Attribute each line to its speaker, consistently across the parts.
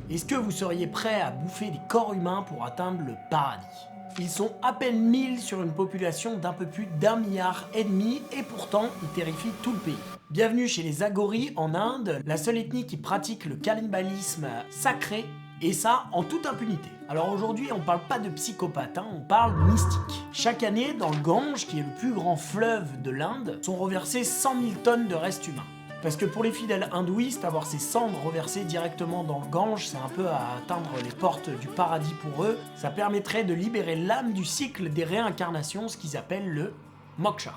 Speaker 1: Est-ce que vous seriez prêt à bouffer des corps humains pour atteindre le paradis? Ils sont à peine 1000 sur une population d'un peu plus d'1,5 milliard et pourtant ils terrifient tout le pays. Bienvenue chez les Agoris en Inde, la seule ethnie qui pratique le cannibalisme sacré, et ça en toute impunité. Alors aujourd'hui on parle pas de psychopathes, on parle mystique. Chaque année dans le Gange, qui est le plus grand fleuve de l'Inde, sont reversées 100 000 tonnes de restes humains. Parce que pour les fidèles hindouistes, avoir ces cendres reversées directement dans le Gange, c'est un peu à atteindre les portes du paradis pour eux. Ça permettrait de libérer l'âme du cycle des réincarnations, ce qu'ils appellent le moksha.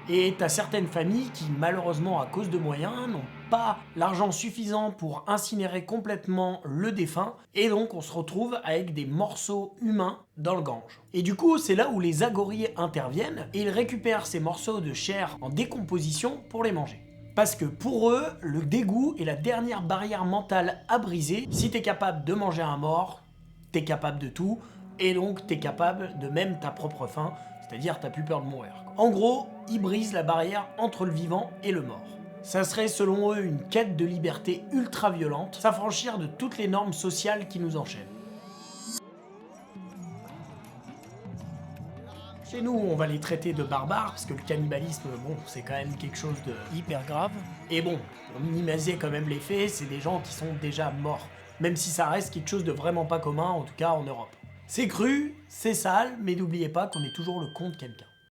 Speaker 1: Et t'as certaines familles qui, malheureusement à cause de moyens, n'ont pas l'argent suffisant pour incinérer complètement le défunt, et donc on se retrouve avec des morceaux humains dans le Gange. Et du coup, c'est là où les Agoris interviennent, et ils récupèrent ces morceaux de chair en décomposition pour les manger. Parce que pour eux, le dégoût est la dernière barrière mentale à briser. Si t'es capable de manger un mort, t'es capable de tout, et donc t'es capable de même ta propre faim, c'est-à-dire t'as plus peur de mourir. En gros, ils brisent la barrière entre le vivant et le mort. Ça serait selon eux une quête de liberté ultra violente, s'affranchir de toutes les normes sociales qui nous enchaînent. Chez nous, on va les traiter de barbares, parce que le cannibalisme, bon, c'est quand même quelque chose de hyper grave. Et bon, pour minimiser quand même les faits, c'est des gens qui sont déjà morts. Même si ça reste quelque chose de vraiment pas commun, en tout cas en Europe. C'est cru, c'est sale, mais n'oubliez pas qu'on est toujours le con de quelqu'un.